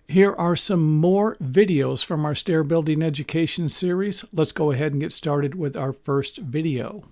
Here are some more videos from our stair building education series. Let's go ahead and get started with our first video.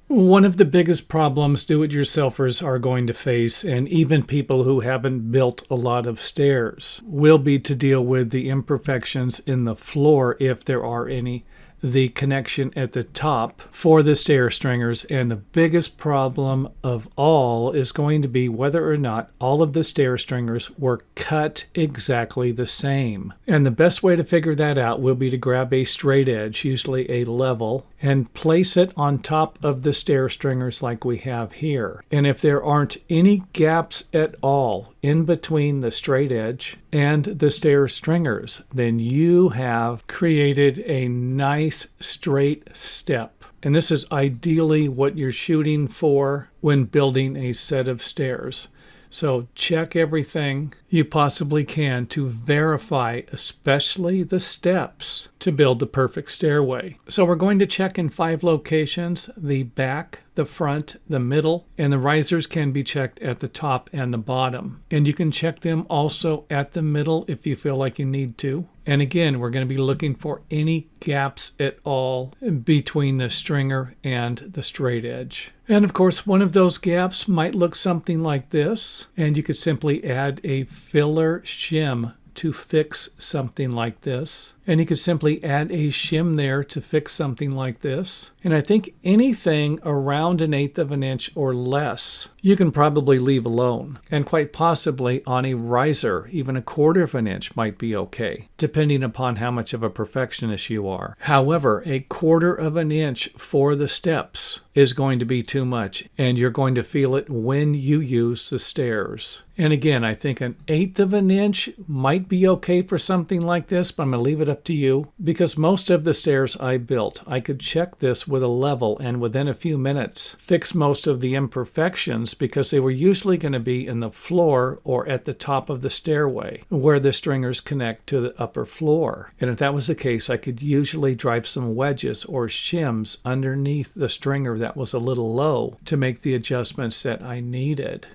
One of the biggest problems do-it-yourselfers are going to face, and even people who haven't built a lot of stairs, will be to deal with the imperfections in the floor, if there are any, the connection at the top for the stair stringers, and the biggest problem of all is going to be whether or not all of the stair stringers were cut exactly the same. And the best way to figure that out will be to grab a straight edge, usually a level, and place it on top of the stair stringers like we have here. And if there aren't any gaps at all in between the straight edge and the stair stringers, then you have created a nice straight step. And this is ideally what you're shooting for when building a set of stairs. So check everything you possibly can to verify, especially the steps, to build the perfect stairway. So we're going to check in 5 locations: the back, the front, the middle, and the risers can be checked at the top and the bottom. And you can check them also at the middle if you feel like you need to. And again, we're going to be looking for any gaps at all between the stringer and the straight edge. And of course, one of those gaps might look something like this, and you could simply add a filler shim to fix something like this. And you could simply add a shim there to fix something like this. And I think anything around 1/8 of an inch or less, you can probably leave alone. And quite possibly on a riser, even 1/4 of an inch might be okay, depending upon how much of a perfectionist you are. However, 1/4 of an inch for the steps is going to be too much, and you're going to feel it when you use the stairs. And again, I think 1/8 of an inch might be okay for something like this, but I'm going to leave it up to you, because most of the stairs I built, I could check this with a level and within a few minutes fix most of the imperfections, because they were usually going to be in the floor or at the top of the stairway where the stringers connect to the upper floor. And if that was the case, I could usually drive some wedges or shims underneath the stringer that was a little low to make the adjustments that I needed.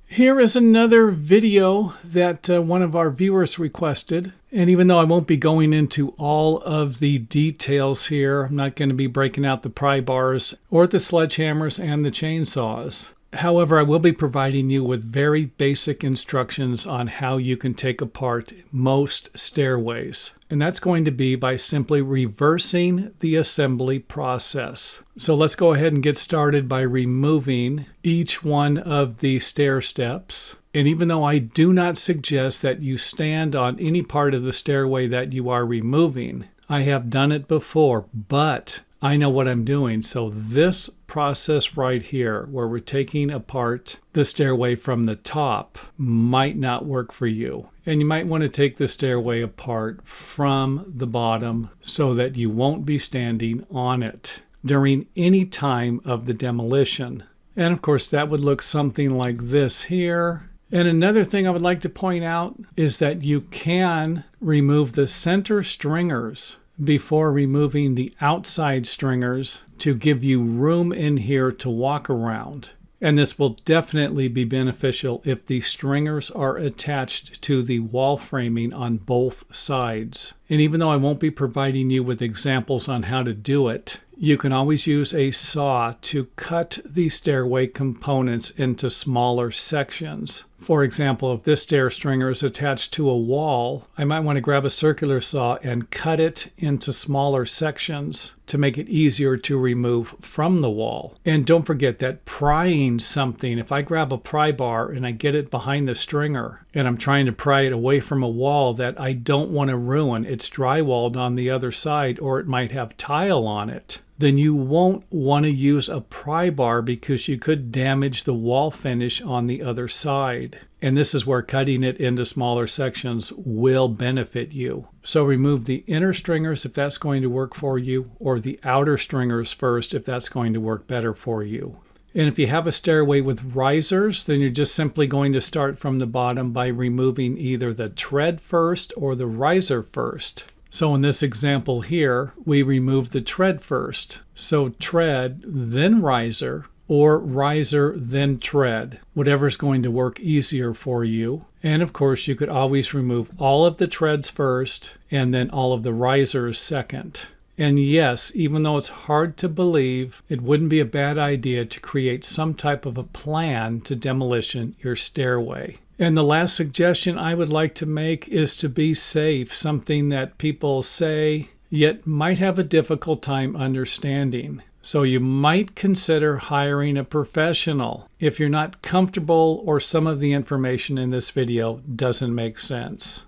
Here is another video that one of our viewers requested. And even though I won't be going into all of the details here, I'm not going to be breaking out the pry bars or the sledgehammers and the chainsaws. However, I will be providing you with very basic instructions on how you can take apart most stairways. And that's going to be by simply reversing the assembly process. So let's go ahead and get started by removing each one of the stair steps. And even though I do not suggest that you stand on any part of the stairway that you are removing, I have done it before, but I know what I'm doing. So this process right here, where we're taking apart the stairway from the top, might not work for you. And you might want to take the stairway apart from the bottom so that you won't be standing on it during any time of the demolition. And of course, that would look something like this here. And another thing I would like to point out is that you can remove the center stringers before removing the outside stringers to give you room in here to walk around. And this will definitely be beneficial if the stringers are attached to the wall framing on both sides. And even though I won't be providing you with examples on how to do it, you can always use a saw to cut the stairway components into smaller sections. For example, if this stair stringer is attached to a wall, I might want to grab a circular saw and cut it into smaller sections to make it easier to remove from the wall. And don't forget that prying something, if I grab a pry bar and I get it behind the stringer and I'm trying to pry it away from a wall that I don't want to ruin, it's drywalled on the other side or it might have tile on it, then you won't want to use a pry bar because you could damage the wall finish on the other side. And this is where cutting it into smaller sections will benefit you. So remove the inner stringers if that's going to work for you, or the outer stringers first if that's going to work better for you. And if you have a stairway with risers, then you're just simply going to start from the bottom by removing either the tread first or the riser first. So in this example here, we removed the tread first. So tread, then riser, or riser then tread, whatever's going to work easier for you. And of course, you could always remove all of the treads first and then all of the risers second. And yes, even though it's hard to believe, it wouldn't be a bad idea to create some type of a plan to demolition your stairway. And the last suggestion I would like to make is to be safe, something that people say yet might have a difficult time understanding. So you might consider hiring a professional if you're not comfortable or some of the information in this video doesn't make sense.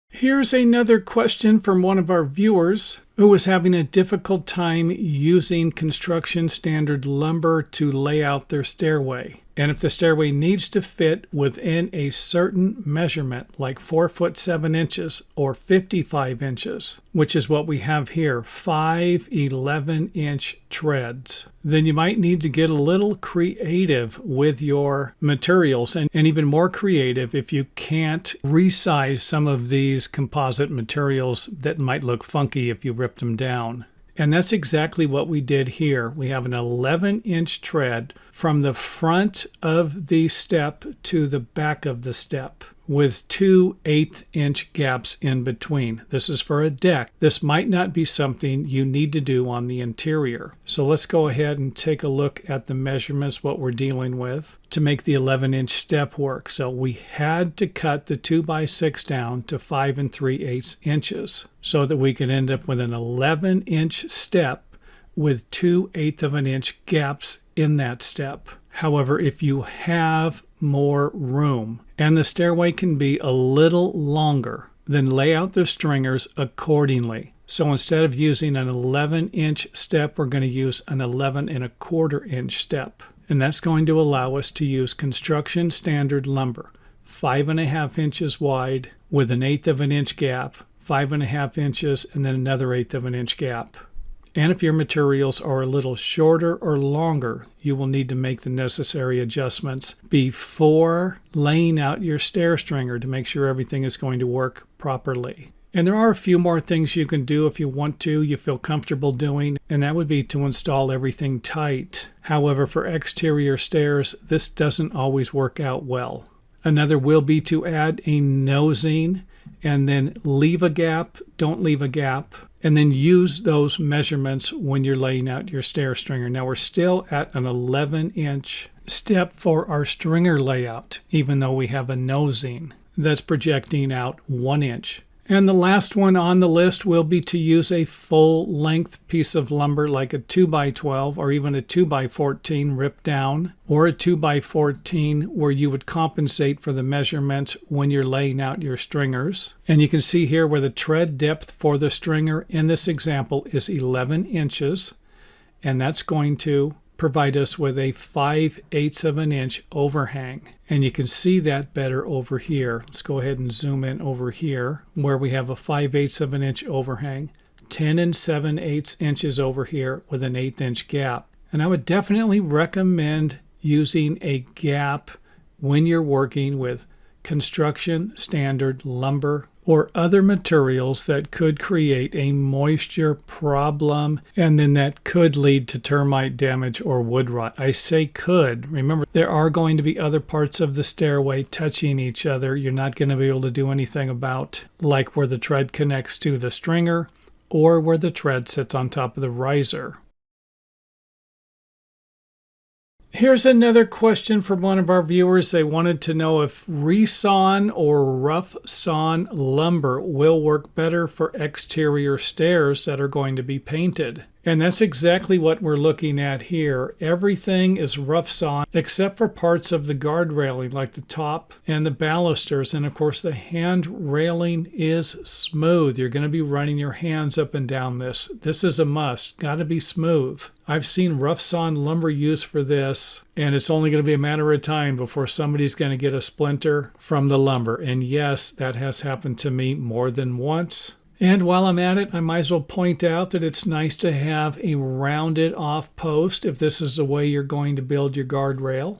Here's another question from one of our viewers who was having a difficult time using construction standard lumber to lay out their stairway. And if the stairway needs to fit within a certain measurement, like 4 foot 7 inches or 55 inches, which is what we have here, 5 11-inch treads, then you might need to get a little creative with your materials, and even more creative if you can't resize some of these composite materials that might look funky if you ripped them down. And that's exactly what we did here. We have an 11-inch tread from the front of the step to the back of the step with 2 1/8-inch gaps in between. This is for a deck. This might not be something you need to do on the interior. So let's go ahead and take a look at the measurements, what we're dealing with, to make the 11-inch step work. So we had to cut the 2x6 down to 5 3/8 inches so that we could end up with an 11-inch step with 2 1/8 of an inch gaps in that step. However, if you have more room and the stairway can be a little longer, then lay out the stringers accordingly. So instead of using an 11-inch step, we're going to use an 11 1/4 inch step. And that's going to allow us to use construction standard lumber, 5 1/2 inches wide with an 1/8 of an inch gap, 5 1/2 inches, and then another 1/8 of an inch gap. And if your materials are a little shorter or longer, you will need to make the necessary adjustments before laying out your stair stringer to make sure everything is going to work properly. And there are a few more things you can do if you want to, you feel comfortable doing, and that would be to install everything tight. However, for exterior stairs, this doesn't always work out well. Another will be to add a nosing and then leave a gap, don't leave a gap, and then use those measurements when you're laying out your stair stringer. Now we're still at an 11-inch step for our stringer layout, even though we have a nosing that's projecting out 1 inch. And the last one on the list will be to use a full-length piece of lumber like a 2x12 or even a 2x14 ripped down, or a 2x14 where you would compensate for the measurement when you're laying out your stringers. And you can see here where the tread depth for the stringer in this example is 11 inches, and that's going to provide us with a 5/8 of an inch overhang. And you can see that better over here. Let's go ahead and zoom in over here where we have a 5/8 of an inch overhang, 10 7/8 inches over here with an 1/8 inch gap. And I would definitely recommend using a gap when you're working with construction standard lumber or other materials that could create a moisture problem, and then that could lead to termite damage or wood rot. I say could. Remember, there are going to be other parts of the stairway touching each other. You're not going to be able to do anything about, like where the tread connects to the stringer or where the tread sits on top of the riser. Here's another question from one of our viewers. They wanted to know if resawn or rough sawn lumber will work better for exterior stairs that are going to be painted. And that's exactly what we're looking at here. Everything is rough sawn except for parts of the guard railing like the top and the balusters. And of course the hand railing is smooth. You're going to be running your hands up and down this. This is a must. Got to be smooth. I've seen rough sawn lumber used for this, and it's only going to be a matter of time before somebody's going to get a splinter from the lumber. And yes, that has happened to me more than once. And while I'm at it, I might as well point out that it's nice to have a rounded off post if this is the way you're going to build your guardrail.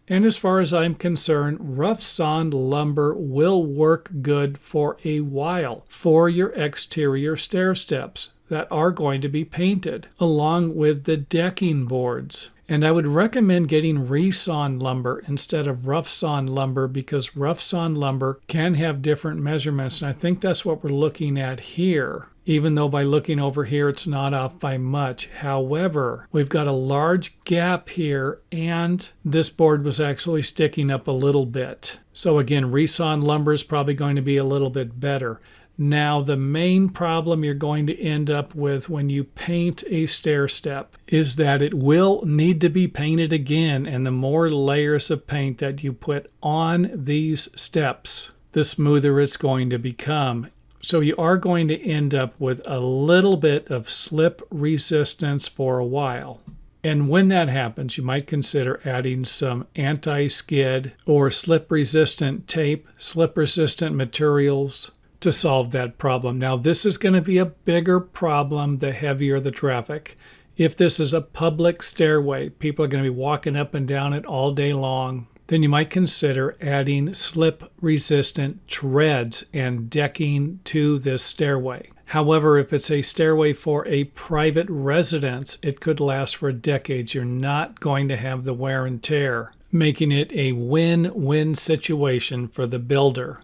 And as far as I'm concerned, rough sawn lumber will work good for a while for your exterior stair steps. that are going to be painted, along with the decking boards. And I would recommend getting resawn lumber instead of rough sawn lumber, because rough sawn lumber can have different measurements. And I think that's what we're looking at here, even though by looking over here, it's not off by much. However, we've got a large gap here, and this board was actually sticking up a little bit. So again, resawn lumber is probably going to be a little bit better. Now, the main problem you're going to end up with when you paint a stair step is that it will need to be painted again, and the more layers of paint that you put on these steps, the smoother it's going to become. So you are going to end up with a little bit of slip resistance for a while. And when that happens, you might consider adding some anti-skid or slip-resistant tape, slip-resistant materials, to solve that problem. Now, this is going to be a bigger problem the heavier the traffic. If this is a public stairway, people are going to be walking up and down it all day long, then you might consider adding slip-resistant treads and decking to this stairway. However, if it's a stairway for a private residence, it could last for decades. You're not going to have the wear and tear, making it a win-win situation for the builder.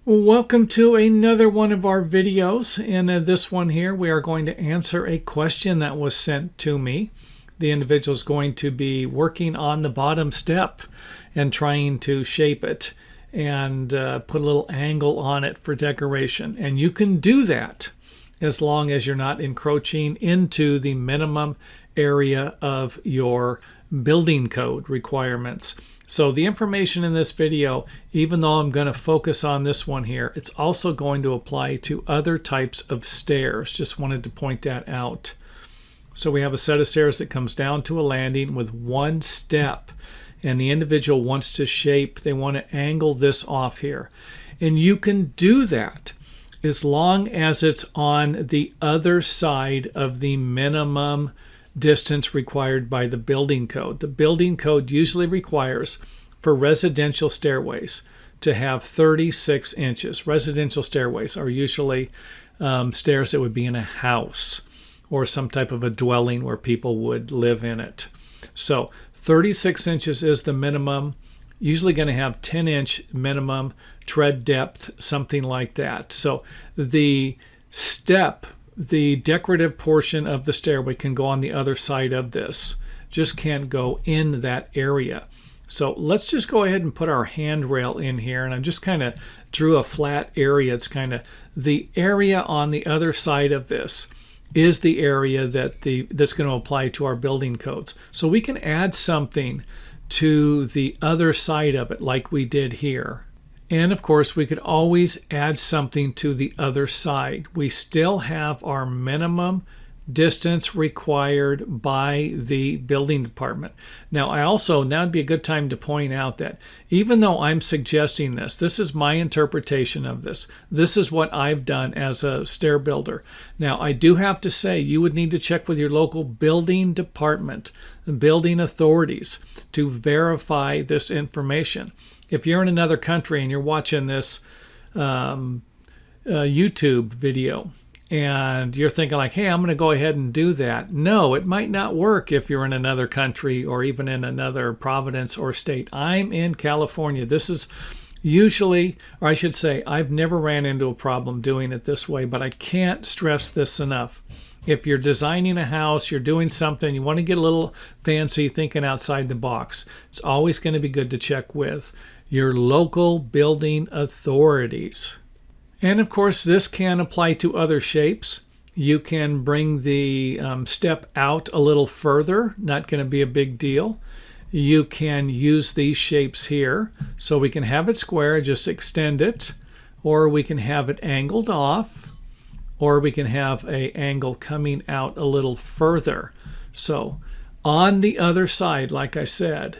Welcome to another one of our videos. In this one here, we are going to answer a question that was sent to me. The individual is going to be working on the bottom step and trying to shape it and put a little angle on it for decoration. And you can do that as long as you're not encroaching into the minimum area of your building code requirements. So the information in this video, even though I'm going to focus on this one here, it's also going to apply to other types of stairs. Just wanted to point that out. So we have a set of stairs that comes down to a landing with one step, and the individual wants to shape, they want to angle this off here. And you can do that as long as it's on the other side of the minimum distance required by the building code. The building code usually requires for residential stairways to have 36 inches. Residential stairways are usually stairs that would be in a house or some type of a dwelling where people would live in it. So 36 inches is the minimum, usually going to have 10-inch minimum tread depth, something like that. So the step, the decorative portion of the stairway can go on the other side of this, just can't go in that area. So let's just go ahead and put our handrail in here, and I just kind of drew a flat area. It's kind of the area on the other side of this is the area that's going to apply to our building codes. So we can add something to the other side of it like we did here. And of course, we could always add something to the other side. We still have our minimum distance required by the building department. Now would be a good time to point out that even though I'm suggesting this is my interpretation of this. This is what I've done as a stair builder. Now, I do have to say you would need to check with your local building department, building authorities to verify this information. If you're in another country and you're watching this YouTube video and you're thinking like, hey, I'm going to go ahead and do that. No, it might not work if you're in another country or even in another province or state. I'm in California. This is usually, or I should say, I've never ran into a problem doing it this way, but I can't stress this enough. If you're designing a house, you're doing something, you want to get a little fancy, thinking outside the box, it's always going to be good to check with your local building authorities. And of course, this can apply to other shapes. You can bring the step out a little further, not going to be a big deal. You can use these shapes here. So we can have it square, just extend it, or we can have it angled off, or we can have an angle coming out a little further. So on the other side, like I said.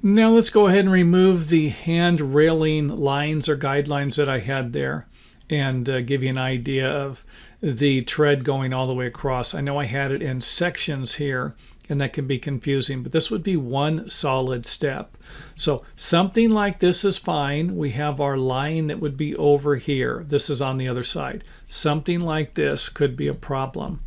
Now let's go ahead and remove the hand railing lines or guidelines that I had there and give you an idea of the tread going all the way across. I know I had it in sections here, and that can be confusing, but this would be one solid step. So something like this is fine. We have our line that would be over here. This is on the other side. Something like this could be a problem.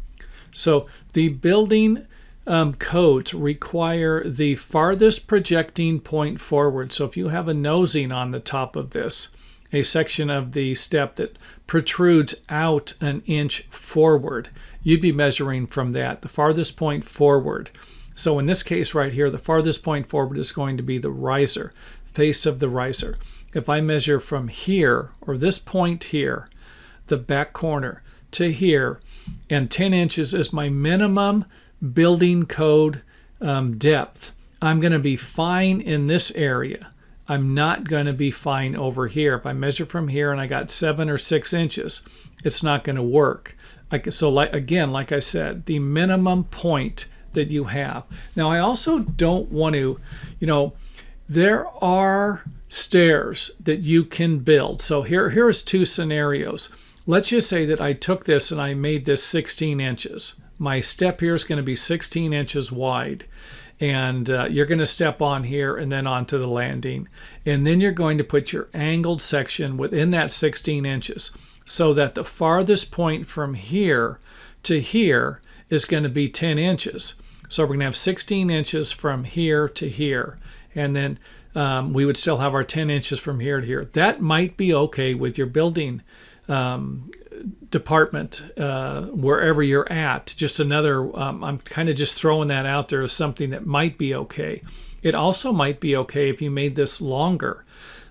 So the building codes require the farthest projecting point forward. So if you have a nosing on the top of this, a section of the step that protrudes out an inch forward, you'd be measuring from that, the farthest point forward. So in this case right here, the farthest point forward is going to be the riser, face of the riser. If I measure from here, or this point here, the back corner, to here, and 10 inches is my minimum building code depth, I'm going to be fine in this area. I'm not going to be fine over here. If I measure from here and I got 7 or 6 inches, it's not going to work. Again, like I said, the minimum point that you have. Now, I also don't want to, there are stairs that you can build. So here's two scenarios. Let's just say that I took this and I made this 16 inches. My step here is going to be 16 inches wide. And you're going to step on here and then onto the landing. And then you're going to put your angled section within that 16 inches so that the farthest point from here to here is going to be 10 inches. So we're going to have 16 inches from here to here. And then we would still have our 10 inches from here to here. That might be okay with your building department, wherever you're at. Just another, I'm kind of just throwing that out there as something that might be okay. It also might be okay if you made this longer.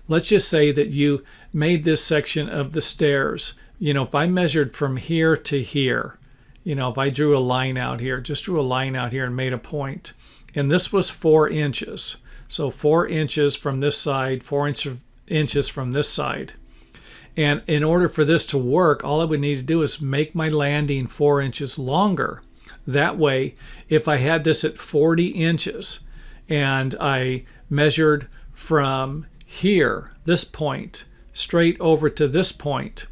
Let's just say that you made this section of the stairs. If I measured from here to here, if I drew a line out here, just drew a line out here and made a point, and this was 4 inches. So 4 inches from this side, 4 inches from this side. And in order for this to work, all I would need to do is make my landing 4 inches longer. That way, if I had this at 40 inches and I measured from here, this point, straight over to this point,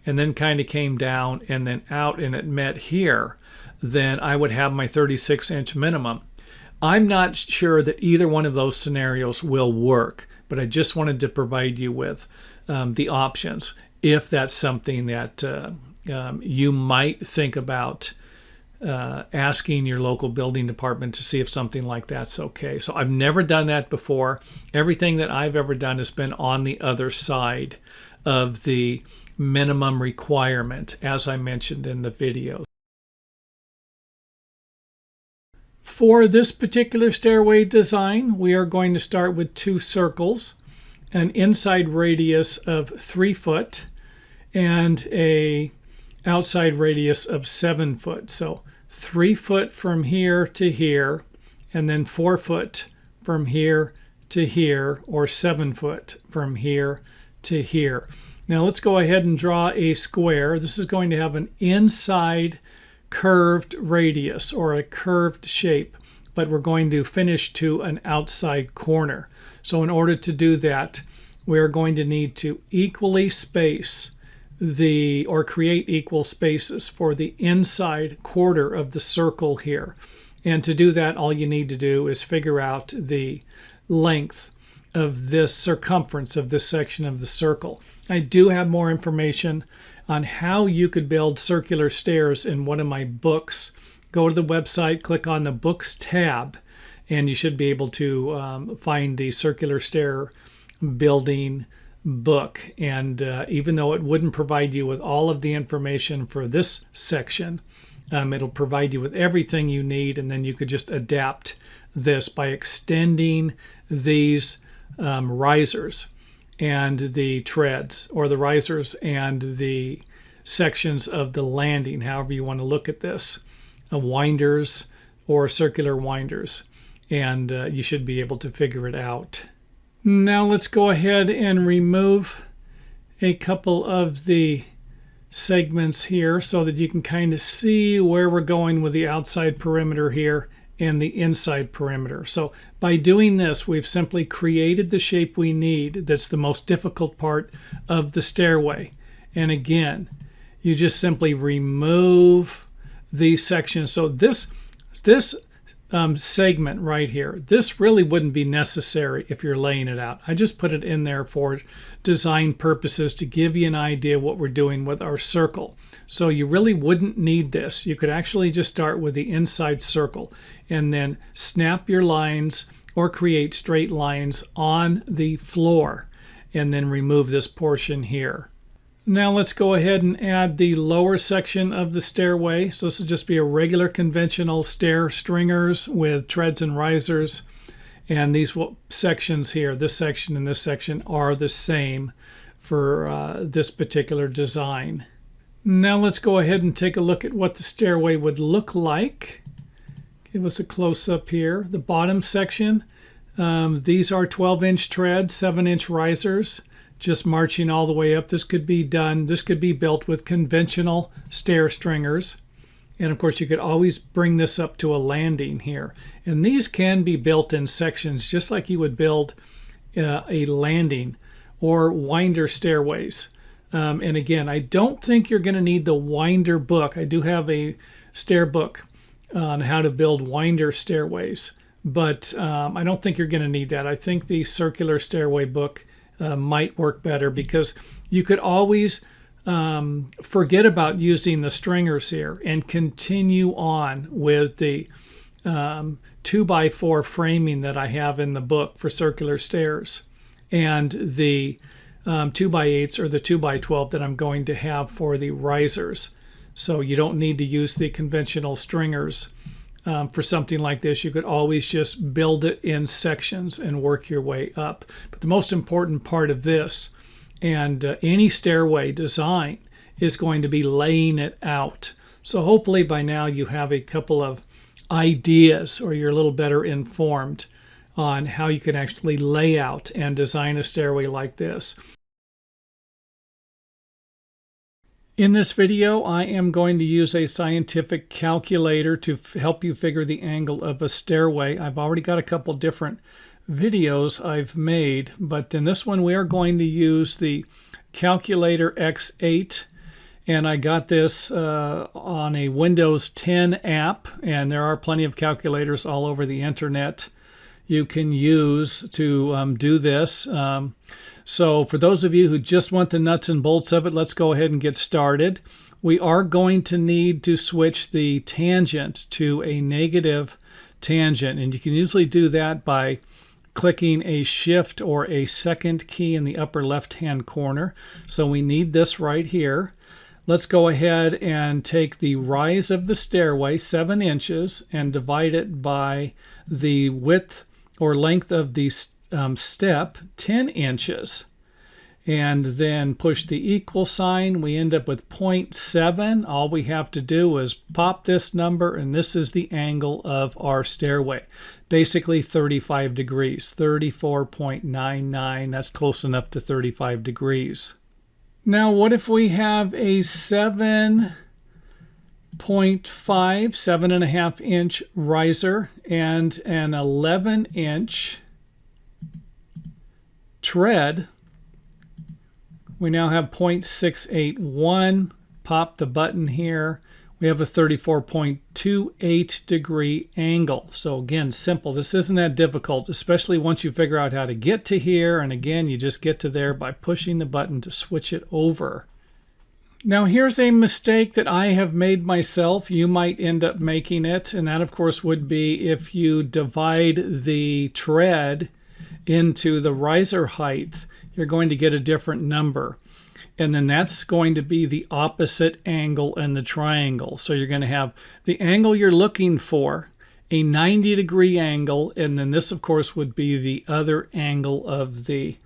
and then kind of came down and then out and it met here, then I would have my 36-inch minimum. I'm not sure that either one of those scenarios will work, but I just wanted to provide you with the options if that's something that you might think about asking your local building department to see if something like that's okay. So I've never done that before. Everything that I've ever done has been on the other side of the minimum requirement, as I mentioned in the video. For this particular stairway design, we are going to start with 2 circles, an inside radius of 3 foot and a outside radius of 7 foot. So 3 foot from here to here, and then 4 foot from here to here, or 7 foot from here to here. Now let's go ahead and draw a square. This is going to have an inside curved radius, or a curved shape, but we're going to finish to an outside corner. So in order to do that, we're going to need to equally space or create equal spaces for the inside quarter of the circle here. And to do that, all you need to do is figure out the length of this circumference of this section of the circle. I do have more information on how you could build circular stairs in one of my books. Go to the website, click on the books tab, and you should be able to find the circular stair building book. And even though it wouldn't provide you with all of the information for this section, it'll provide you with everything you need, and then you could just adapt this by extending these risers and the treads, or the risers and the sections of the landing, however you want to look at this, winders or circular winders, and you should be able to figure it out. Now let's go ahead and remove a couple of the segments here so that you can kind of see where we're going with the outside perimeter here and the inside perimeter. So by doing this, we've simply created the shape we need. That's the most difficult part of the stairway. And again, you just simply remove these sections. So this segment right here. This really wouldn't be necessary if you're laying it out. I just put it in there for design purposes to give you an idea what we're doing with our circle. So you really wouldn't need this. You could actually just start with the inside circle and then snap your lines or create straight lines on the floor and then remove this portion here. Now let's go ahead and add the lower section of the stairway. So this will just be a regular conventional stair stringers with treads and risers. And these sections here, this section and this section, are the same for this particular design. Now let's go ahead and take a look at what the stairway would look like. Give us a close-up here. The bottom section, these are 12-inch treads, 7-inch risers. Just marching all the way up. This could be built with conventional stair stringers. And of course you could always bring this up to a landing here. And these can be built in sections just like you would build a landing or winder stairways. And again, I don't think you're going to need the winder book. I do have a stair book on how to build winder stairways, but I don't think you're going to need that. I think the circular stairway book might work better because you could always forget about using the stringers here and continue on with the 2x4 framing that I have in the book for circular stairs and the 2x8s or the 2x12 that I'm going to have for the risers. So you don't need to use the conventional stringers for something like this. You could always just build it in sections and work your way up. But the most important part of this and any stairway design is going to be laying it out. So hopefully by now you have a couple of ideas or you're a little better informed on how you can actually lay out and design a stairway like this. In this video, I am going to use a scientific calculator to help you figure the angle of a stairway. I've already got a couple different videos I've made, but in this one we are going to use the Calculator X8, and I got this on a Windows 10 app, and there are plenty of calculators all over the internet you can use to do this. So for those of you who just want the nuts and bolts of it, let's go ahead and get started. We are going to need to switch the tangent to a negative tangent, and you can usually do that by clicking a shift or a second key in the upper left-hand corner. So we need this right here. Let's go ahead and take the rise of the stairway, 7 inches, and divide it by the width or length of the step, 10 inches, and then push the equal sign. We end up with 0.7. All we have to do is pop this number, and this is the angle of our stairway. Basically 35 degrees, 34.99. That's close enough to 35 degrees. Now what if we have a 7.5, 7.5 inch riser and an 11-inch tread? We now have 0.681. Pop the button here. We have a 34.28 degree angle. So again, simple. This isn't that difficult, especially once you figure out how to get to here. And again, you just get to there by pushing the button to switch it over. Now here's a mistake that I have made myself. You might end up making it, and that of course would be if you divide the tread into the riser height, you're going to get a different number. And then that's going to be the opposite angle in the triangle. So you're going to have the angle you're looking for, a 90-degree angle, and then this of course would be the other angle of the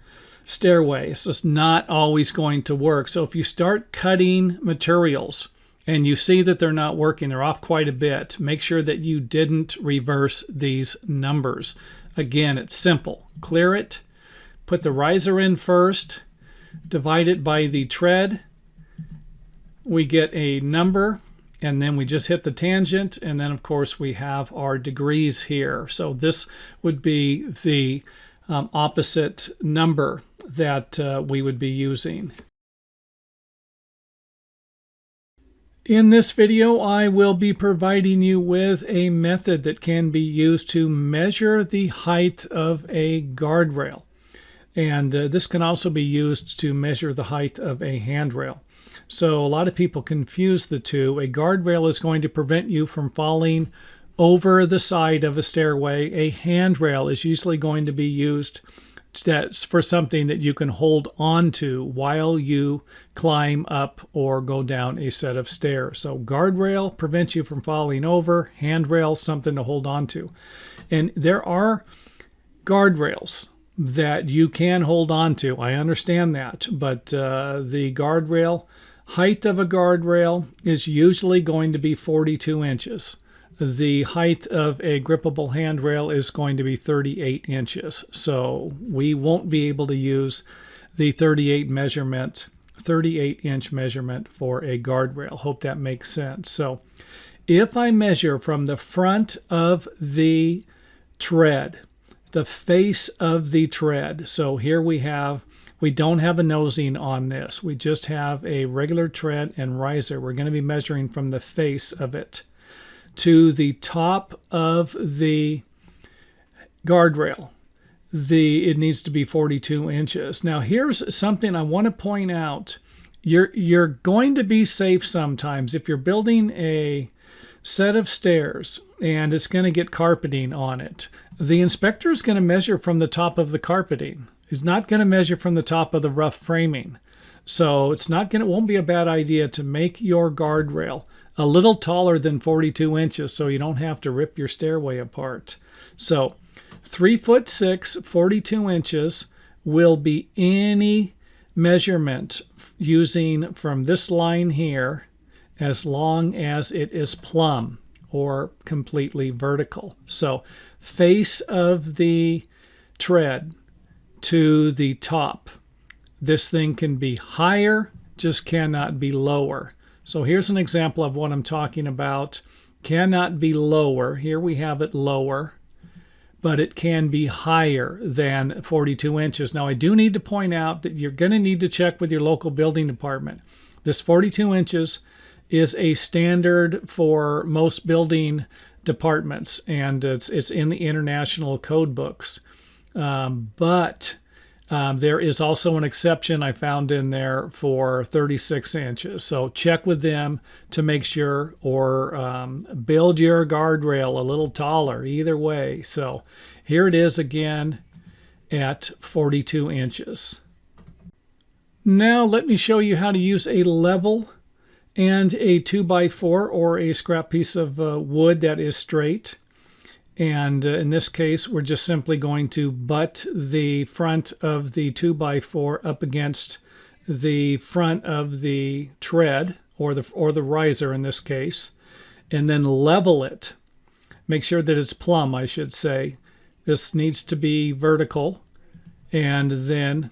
stairway. It's just not always going to work. So if you start cutting materials and you see that they're not working, they're off quite a bit, make sure that you didn't reverse these numbers. Again, it's simple. Clear it, put the riser in first, divide it by the tread, we get a number, and then we just hit the tangent, and then of course we have our degrees here. So this would be the opposite number that we would be using. In this video, I will be providing you with a method that can be used to measure the height of a guardrail. And this can also be used to measure the height of a handrail. So a lot of people confuse the two. A guardrail is going to prevent you from falling over the side of a stairway. A handrail is usually going to be used that's for something that you can hold on to while you climb up or go down a set of stairs. So guardrail prevents you from falling over, handrail something to hold on to. And there are guardrails that you can hold on to. I understand that, but the guardrail height of a guardrail is usually going to be 42 inches. The height of a grippable handrail is going to be 38 inches. So we won't be able to use the 38-inch measurement for a guardrail. Hope that makes sense. So if I measure from the front of the tread, the face of the tread, so here we don't have a nosing on this. We just have a regular tread and riser. We're going to be measuring from the face of it to the top of the guardrail. It needs to be 42 inches. Now here's something I want to point out. You're going to be safe sometimes if you're building a set of stairs and it's going to get carpeting on it. The inspector is going to measure from the top of the carpeting. He's not going to measure from the top of the rough framing. So it won't be a bad idea to make your guardrail a little taller than 42 inches so you don't have to rip your stairway apart. So 3'6", 42 inches will be any measurement using from this line here as long as it is plumb or completely vertical. So face of the tread to the top. This thing can be higher, just cannot be lower. So here's an example of what I'm talking about. Cannot be lower. Here we have it lower, but it can be higher than 42 inches. Now I do need to point out that you're going to need to check with your local building department. This 42 inches is a standard for most building departments, and it's in the international code books. But there is also an exception I found in there for 36 inches. So check with them to make sure, or build your guardrail a little taller, either way. So here it is again at 42 inches. Now let me show you how to use a level and a 2x4 or a scrap piece of wood that is straight. And in this case, we're just simply going to butt the front of the 2x4 up against the front of the tread, or the riser in this case, and then level it. Make sure that it's plumb, I should say. This needs to be vertical. And then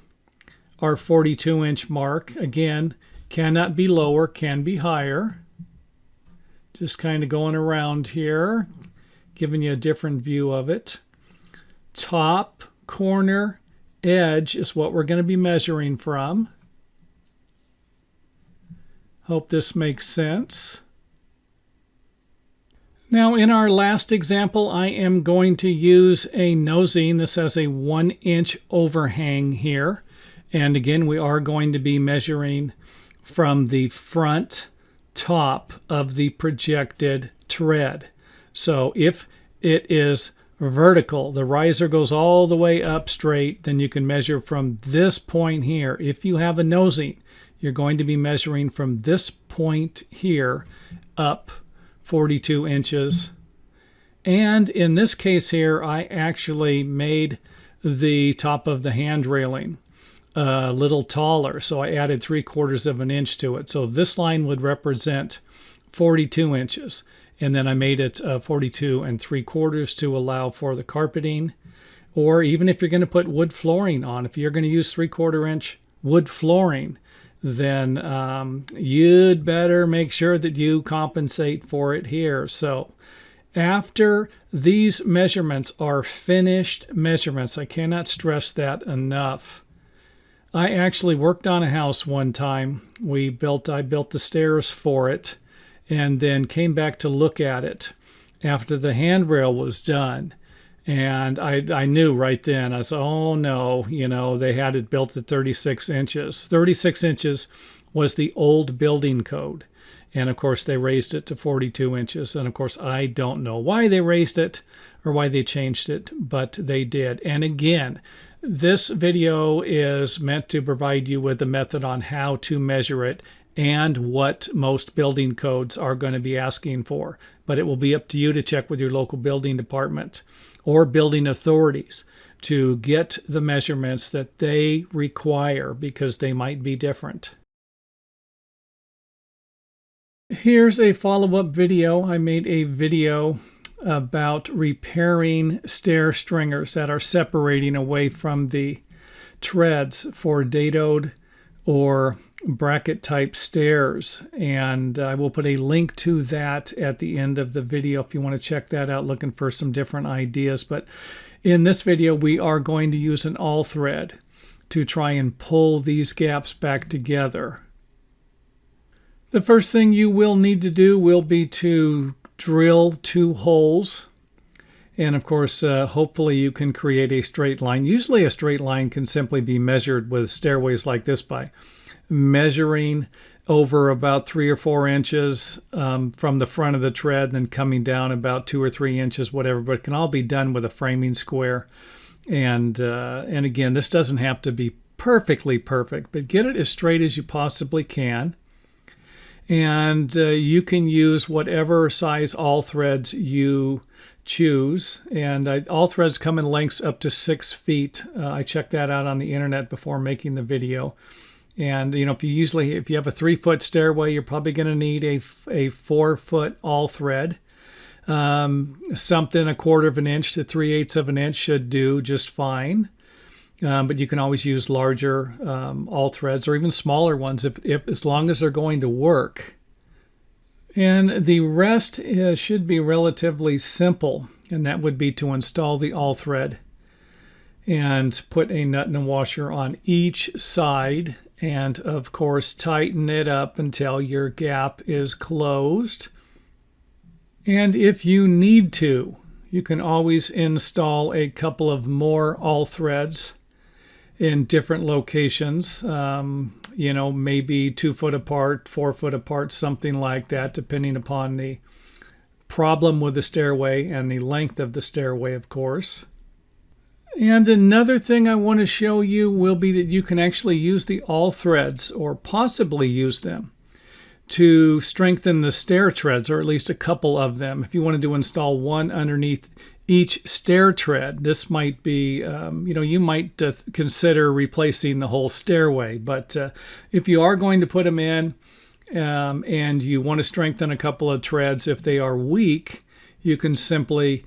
our 42-inch mark, again, cannot be lower, can be higher. Just kind of going around here, giving you a different view of it. Top corner edge is what we're going to be measuring from. Hope this makes sense. Now in our last example, I am going to use a nosing. This has a 1-inch overhang here. And again, we are going to be measuring from the front top of the projected tread. So if it is vertical, the riser goes all the way up straight, then you can measure from this point here. If you have a nosing, you're going to be measuring from this point here up 42 inches. And in this case here, I actually made the top of the hand railing a little taller. So I added 3/4 of an inch to it. So this line would represent 42 inches. And then I made it 42 3/4 to allow for the carpeting. Or even if you're going to put wood flooring on, if you're going to use 3/4 inch wood flooring, then you'd better make sure that you compensate for it here. So after these measurements are finished measurements, I cannot stress that enough. I actually worked on a house one time. I built the stairs for it, and then came back to look at it after the handrail was done. And I knew right then, I said, oh no, they had it built at 36 inches. 36 inches was the old building code. And of course, they raised it to 42 inches. And of course, I don't know why they raised it or why they changed it, but they did. And again, this video is meant to provide you with a method on how to measure it and what most building codes are going to be asking for. But it will be up to you to check with your local building department or building authorities to get the measurements that they require, because they might be different. Here's a follow-up video. I made a video about repairing stair stringers that are separating away from the treads for dadoed or bracket type stairs, and I will put a link to that at the end of the video if you want to check that out, looking for some different ideas. But in this video, we are going to use an all thread to try and pull these gaps back together. The first thing you will need to do will be to drill 2 holes. And of course, hopefully you can create a straight line. Usually a straight line can simply be measured with stairways like this by measuring over about 3 or 4 inches from the front of the tread, then coming down about 2 or 3 inches, whatever. But it can all be done with a framing square. And again, this doesn't have to be perfectly perfect, but get it as straight as you possibly can. And you can use whatever size all threads you choose. And all threads come in lengths up to 6 feet. I checked that out on the internet before making the video. And if you have a 3-foot stairway, you're probably going to need a 4-foot all thread. Something 1/4 of an inch to 3/8 of an inch should do just fine. But you can always use larger all threads, or even smaller ones if as long as they're going to work. And the rest should be relatively simple, and that would be to install the all thread and put a nut and a washer on each side, and of course tighten it up until your gap is closed. And if you need to, you can always install a couple of more all threads in different locations, maybe 2 foot apart, 4 foot apart, something like that, depending upon the problem with the stairway and the length of the stairway, of course. And another thing I want to show you will be that you can actually use the all threads, or possibly use them, to strengthen the stair treads, or at least a couple of them. If you wanted to install one underneath each stair tread, this might be, you might consider replacing the whole stairway. But if you are going to put them in and you want to strengthen a couple of treads, if they are weak, you can simply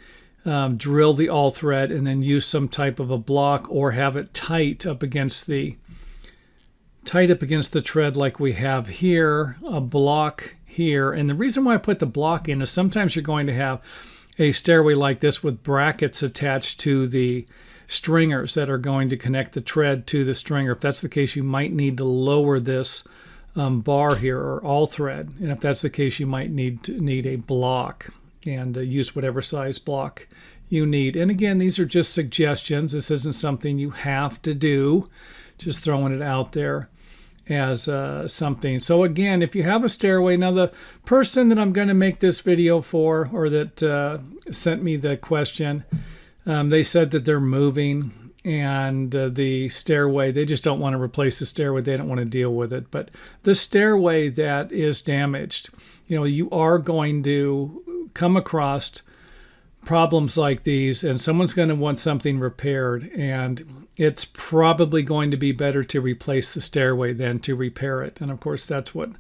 drill the all thread and then use some type of a block, or have it tight up against the tread like we have here, a block here. And the reason why I put the block in is sometimes you're going to have a stairway like this with brackets attached to the stringers that are going to connect the tread to the stringer. If that's the case, you might need to lower this bar here, or all thread. And if that's the case, you might need a block, and use whatever size block you need. And again, these are just suggestions. This isn't something you have to do, just throwing it out there as something. So again, if you have a stairway, now the person that I'm going to make this video for, or that sent me the question, they said that they're moving, and the stairway, they just don't want to replace the stairway. They don't want to deal with it. But the stairway that is damaged, you are going to come across problems like these, and someone's going to want something repaired, and it's probably going to be better to replace the stairway than to repair it. And of course, that's what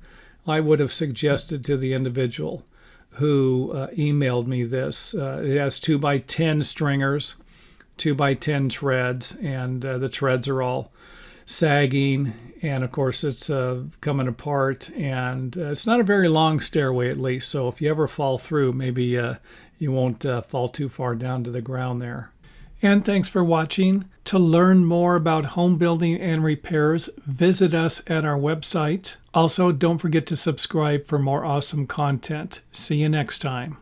I would have suggested to the individual who emailed me this. It has 2x10 stringers, 2x10 treads, and the treads are all sagging, and of course it's coming apart, and it's not a very long stairway, at least. So if you ever fall through, maybe you won't fall too far down to the ground there. And thanks for watching. To learn more about home building and repairs, visit us at our website. Also, don't forget to subscribe for more awesome content. See you next time.